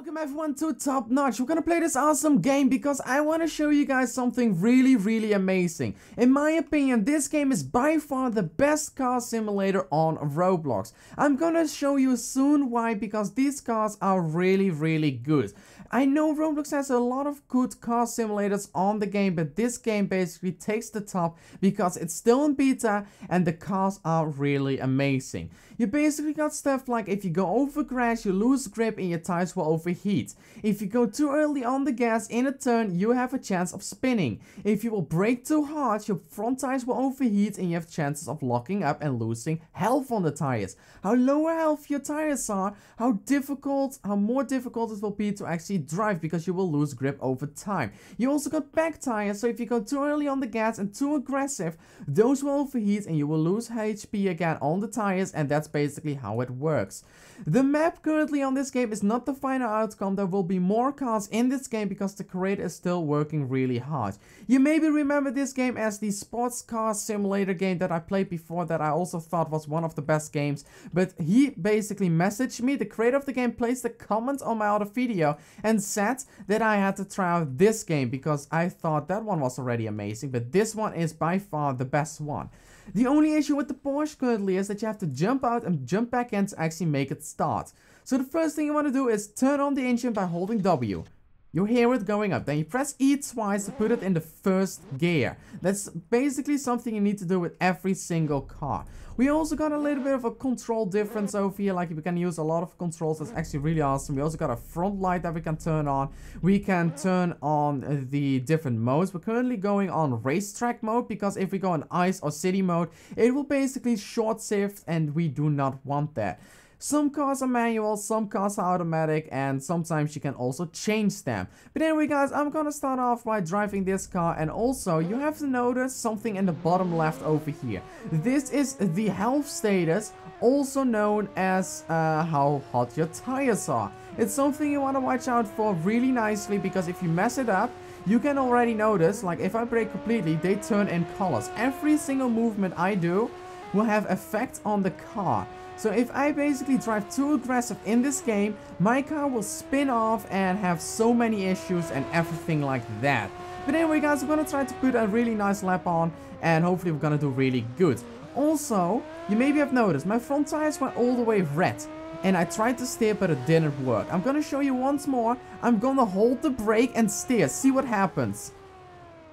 Welcome everyone to Top Notch. We're gonna play this awesome game because I want to show you guys something really amazing. In my opinion, this game is by far the best car simulator on Roblox. I'm gonna show you soon why, because these cars are really good. I know Roblox has a lot of good car simulators on the game, but this game basically takes the top because it's still in beta and the cars are really amazing. You basically got stuff like if you go over grass, you lose grip and your tires will overheat. If you go too early on the gas in a turn, you have a chance of spinning. If you will brake too hard, your front tires will overheat and you have chances of locking up and losing health on the tires. How lower health your tires are, how more difficult it will be to actually drive because you will lose grip over time. You also got back tires, so if you go too early on the gas and too aggressive, those will overheat and you will lose HP again on the tires, and that's basically how it works. The map currently on this game is not the final outcome. There will be more cars in this game because the creator is still working really hard. You maybe remember this game as the sports car simulator game that I played before that I also thought was one of the best games, but he basically messaged me, the creator of the game placed a comment on my other video and said that I had to try out this game because I thought that one was already amazing, but this one is by far the best one. The only issue with the Porsche currently is that you have to jump out and jump back in to actually make it start. So the first thing you want to do is turn on the engine by holding W. You hear it going up, then you press E twice to put it in the first gear. That's basically something you need to do with every single car. We also got a little bit of a control difference over here, like we can use a lot of controls. That's actually really awesome. We also got a front light that we can turn on. We can turn on the different modes. We're currently going on racetrack mode because if we go on ice or city mode, it will basically short shift and we do not want that. Some cars are manual, some cars are automatic, and sometimes you can also change them. But anyway guys, I'm gonna start off by driving this car, and also you have to notice something in the bottom left over here. This is the health status, also known as how hot your tires are. It's something you want to watch out for really nicely, because if you mess it up, you can already notice, like if I brake completely, they turn in colors. Every single movement I do will have effect on the car. So if I basically drive too aggressive in this game, my car will spin off and have so many issues and everything like that. But anyway guys, I'm gonna try to put a really nice lap on and hopefully we're gonna do really good. Also, you maybe have noticed my front tires went all the way red. And I tried to steer, but it didn't work. I'm gonna show you once more. I'm gonna hold the brake and steer. See what happens.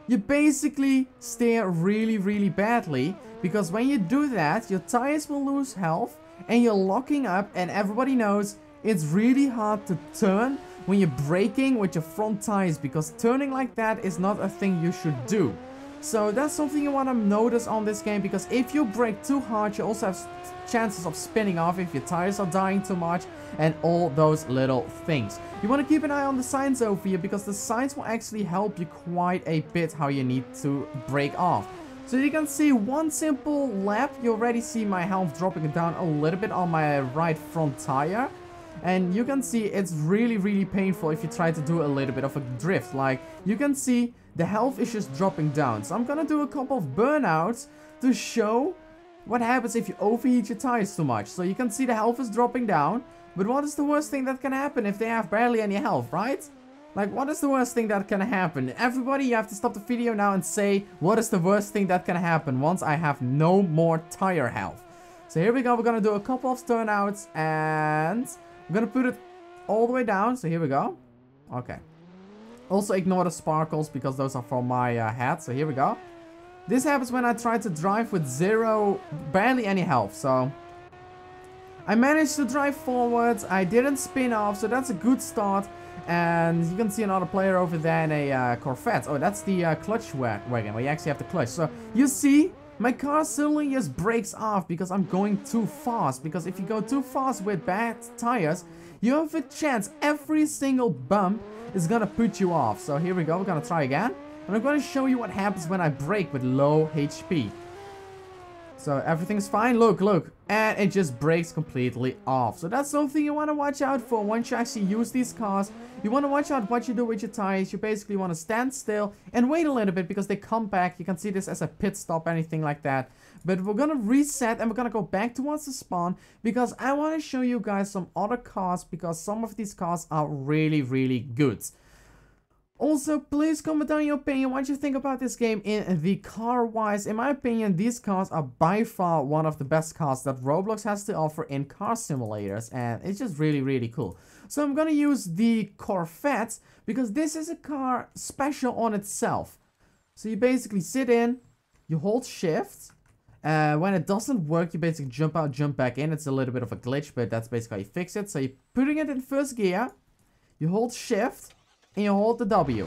You basically steer really badly, because when you do that, your tires will lose health and you're locking up, and everybody knows it's really hard to turn when you're braking with your front tires, because turning like that is not a thing you should do. So that's something you want to notice on this game, because if you brake too hard, you also have chances of spinning off if your tires are dying too much and all those little things. You want to keep an eye on the signs over here, because the signs will actually help you quite a bit how you need to brake off. So you can see one simple lap, you already see my health dropping down a little bit on my right front tire. And you can see it's really painful if you try to do a little bit of a drift. Like, you can see the health is just dropping down. So I'm gonna do a couple of burnouts to show what happens if you overheat your tires too much. So you can see the health is dropping down. But what is the worst thing that can happen if they have barely any health, right? Like, what is the worst thing that can happen? Everybody, you have to stop the video now and say, what is the worst thing that can happen once I have no more tire health? So here we go, we're gonna do a couple of turnouts and I'm gonna put it all the way down. So here we go. Okay. Also ignore the sparkles because those are for my head. So here we go. This happens when I try to drive with barely any health. So I managed to drive forwards. I didn't spin off, so that's a good start. And you can see another player over there in a Corvette. Oh, that's the clutch wagon where you actually have the clutch. So you see, my car suddenly just breaks off because I'm going too fast. Because if you go too fast with bad tires, you have a chance every single bump is gonna put you off. So here we go, we're gonna try again. And I'm gonna show you what happens when I brake with low HP. So everything's fine. Look. and it just breaks completely off. So that's something you want to watch out for once you actually use these cars. You want to watch out what you do with your tires. You basically want to stand still and wait a little bit because they come back. You can see this as a pit stop, anything like that. But we're gonna reset and we're gonna go back towards the spawn because I want to show you guys some other cars because some of these cars are really, really good. Also, please comment down your opinion what you think about this game in the car-wise. In my opinion, these cars are by far one of the best cars that Roblox has to offer in car simulators. And it's just really, really cool. So I'm gonna use the Corvette because this is a car special on itself. So you basically sit in, you hold shift. When it doesn't work, you basically jump out, jump back in. It's a little bit of a glitch, but that's basically how you fix it. So you're putting it in first gear, you hold shift, and you hold the W.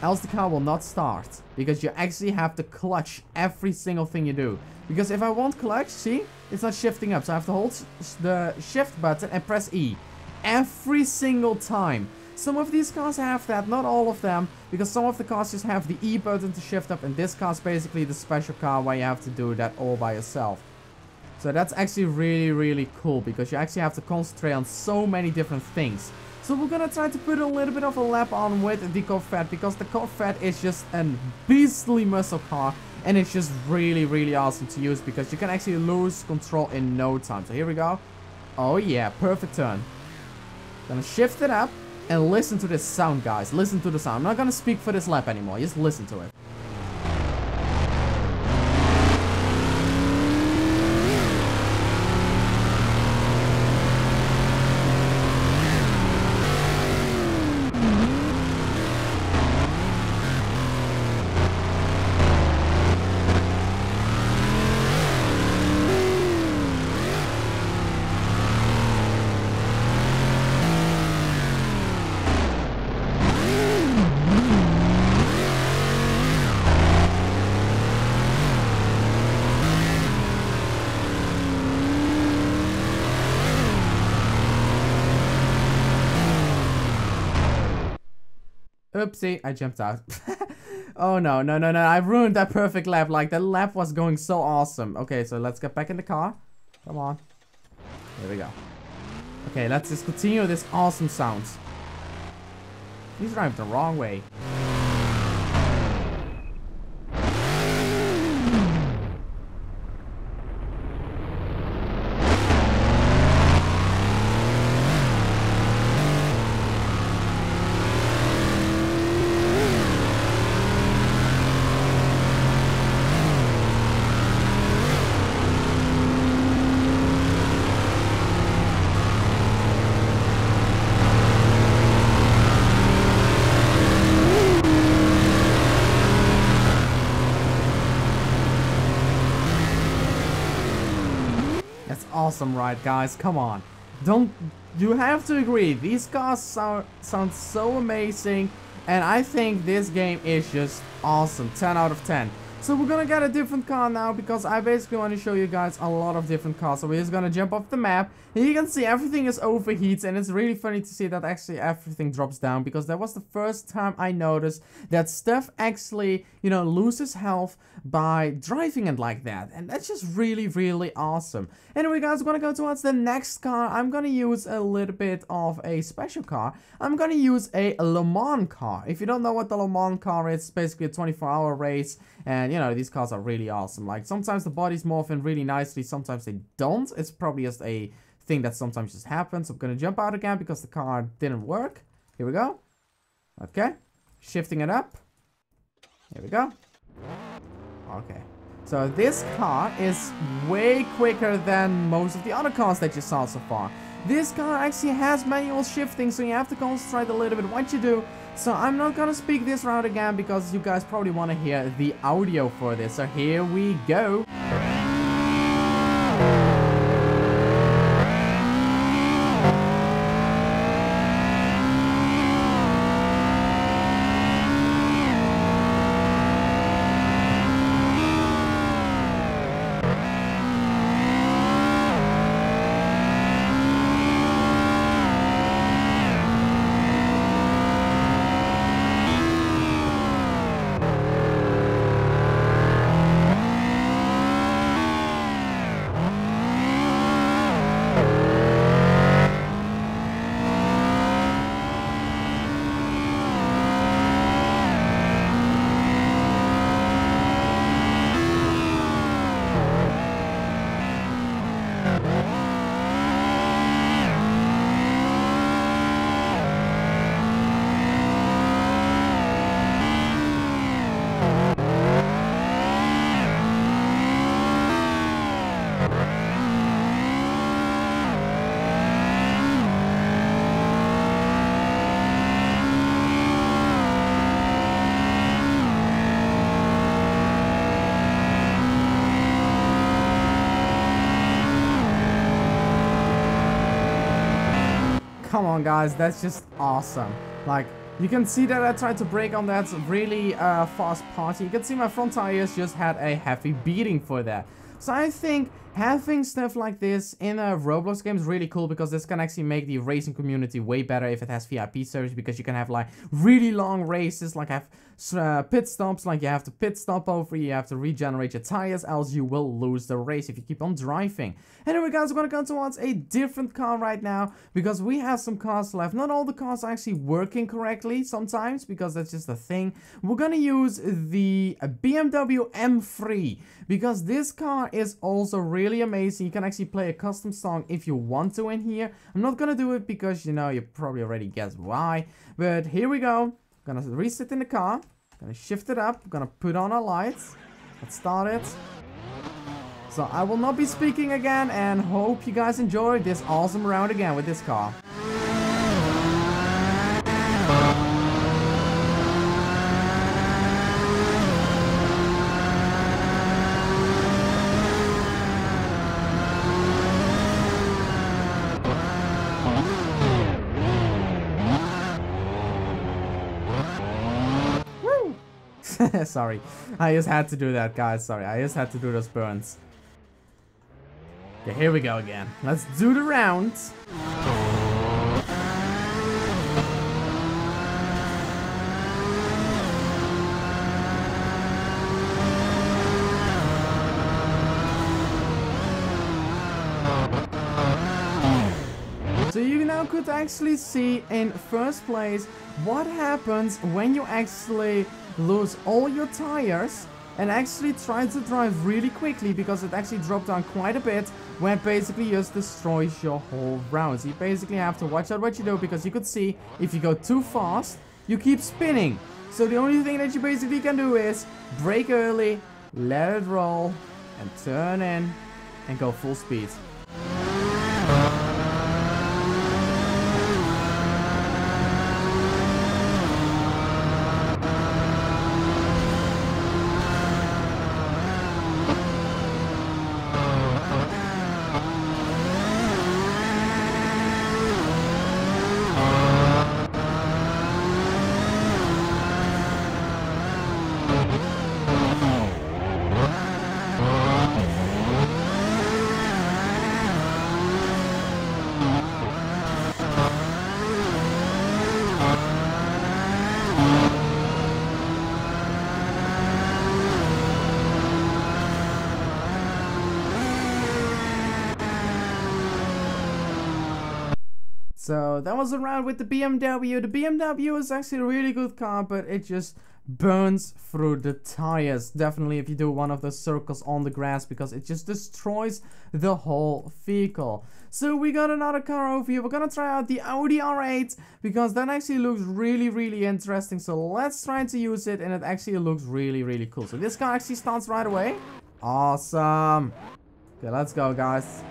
Else the car will not start. Because you actually have to clutch every single thing you do. Because if I won't clutch, see? It's not shifting up. So I have to hold the shift button and press E. Every single time. Some of these cars have that, not all of them. Because some of the cars just have the E button to shift up. And this car is basically the special car where you have to do that all by yourself. So that's actually really, really cool. Because you actually have to concentrate on so many different things. So we're gonna try to put a little bit of a lap on with the Corvette. Because the Corvette is just a beastly muscle car. And it's just really, really awesome to use. Because you can actually lose control in no time. So here we go. Oh yeah, perfect turn. Gonna shift it up. And listen to this sound, guys. Listen to the sound. I'm not gonna speak for this lap anymore. Just listen to it. Oopsie, I jumped out. Oh no, no, no, no, I ruined that perfect lap. Like, the lap was going so awesome. Okay, so let's get back in the car. Come on. Here we go. Okay, let's just continue this awesome sounds. He's driving the wrong way. Awesome ride, guys. Come on. You have to agree. These cars sound so amazing. And I think this game is just awesome. 10 out of 10. So we're gonna get a different car now because I basically want to show you guys a lot of different cars. So we're just gonna jump off the map. And you can see everything is overheats, and it's really funny to see that actually everything drops down, because that was the first time I noticed that stuff actually, you know, loses health by driving it like that. And that's just really, really awesome. Anyway, guys, we're gonna go towards the next car. I'm gonna use a little bit of a special car. I'm gonna use a Le Mans car. If you don't know what the Le Mans car is, it's basically a 24-hour race. And, you know, these cars are really awesome. Like, sometimes the bodies morph in really nicely, sometimes they don't. It's probably just a thing that sometimes just happens. I'm gonna jump out again because the car didn't work. Here we go. Okay. Shifting it up. Here we go. Okay. So this car is way quicker than most of the other cars that you saw so far. This car actually has manual shifting, so you have to concentrate a little bit what you do. So I'm not gonna speak this route again because you guys probably want to hear the audio for this. So here we go. come on, guys. That's just awesome. Like, you can see that I tried to brake on that really fast party. You can see my front tires just had a heavy beating for that. So I think having stuff like this in a Roblox game is really cool, because this can actually make the racing community way better if it has VIP service, because you can have like really long races, like have pit stops, like you have to pit stop over, you have to regenerate your tires, else you will lose the race if you keep on driving. Anyway, guys, we're gonna go towards a different car right now, because we have some cars left. Not all the cars are actually working correctly sometimes, because that's just a thing. We're gonna use the BMW M3, because this car is also really amazing. You can actually play a custom song if you want to in here. I'm not gonna do it because, you know, you probably already guessed why. But here we go. I'm gonna reset in the car. Gonna shift it up. Gonna put on our lights. Let's start it. So I will not be speaking again, and hope you guys enjoy this awesome round again with this car. Sorry, I just had to do that, guys. Sorry, I just had to do those burns. Okay, here we go again. Let's do the round. So you now could actually see in first place what happens when you actually lose all your tires and actually try to drive really quickly, because it actually dropped down quite a bit, where it basically just destroys your whole round. So you basically have to watch out what you do, because you could see if you go too fast, you keep spinning. So the only thing that you basically can do is brake early, let it roll, and turn in and go full speed. So that was a round with the BMW. The BMW is actually a really good car, but it just burns through the tires. Definitely if you do one of the circles on the grass, because it just destroys the whole vehicle. So we got another car over here. We're gonna try out the Audi R8, because that actually looks really interesting. So let's try to use it, and it actually looks really cool. So this car actually starts right away. Awesome. Okay, let's go, guys.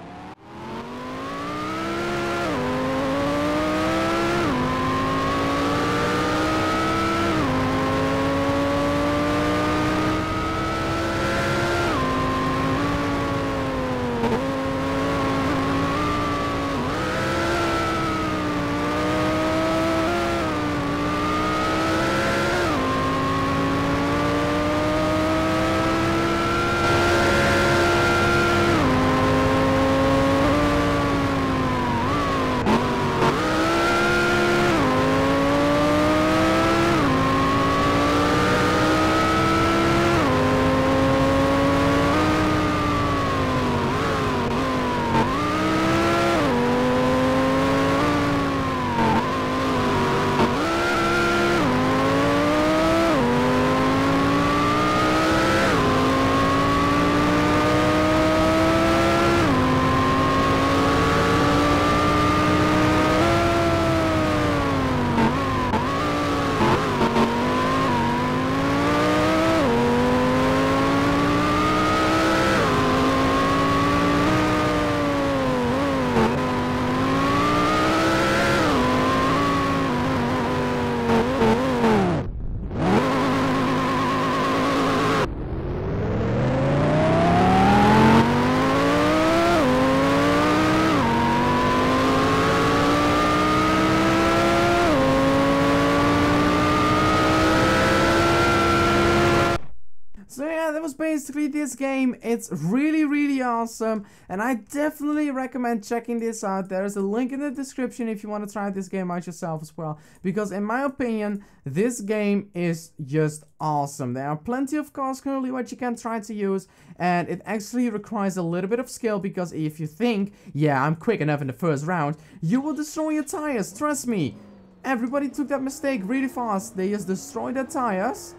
was basically this game. It's really, really awesome, and I definitely recommend checking this out. There's a link in the description if you want to try this game out yourself as well, because in my opinion, this game is just awesome. There are plenty of cars currently what you can try to use, and it actually requires a little bit of skill, because if you think, yeah, I'm quick enough in the first round, you will destroy your tires, trust me. Everybody took that mistake really fast. They just destroyed their tires,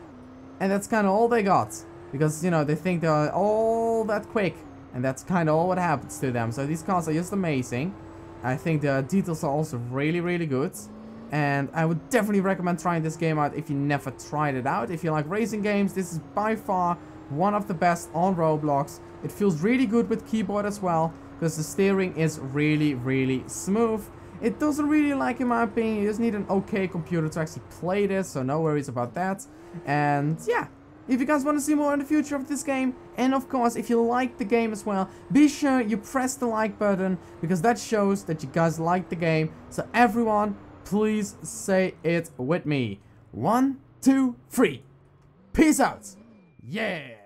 and that's kind of all they got, because, you know, they think they're all that quick, and that's kind of all what happens to them. So these cars are just amazing. I think the details are also really, really good, and I would definitely recommend trying this game out if you never tried it out. If you like racing games, this is by far one of the best on Roblox. It feels really good with keyboard as well, because the steering is really, really smooth. It doesn't really, like, in my opinion, you just need an okay computer to actually play this, so no worries about that. And yeah, if you guys want to see more in the future of this game, and of course if you like the game as well, be sure you press the like button, because that shows that you guys like the game. So everyone, please say it with me. 1, 2, 3. Peace out. Yeah.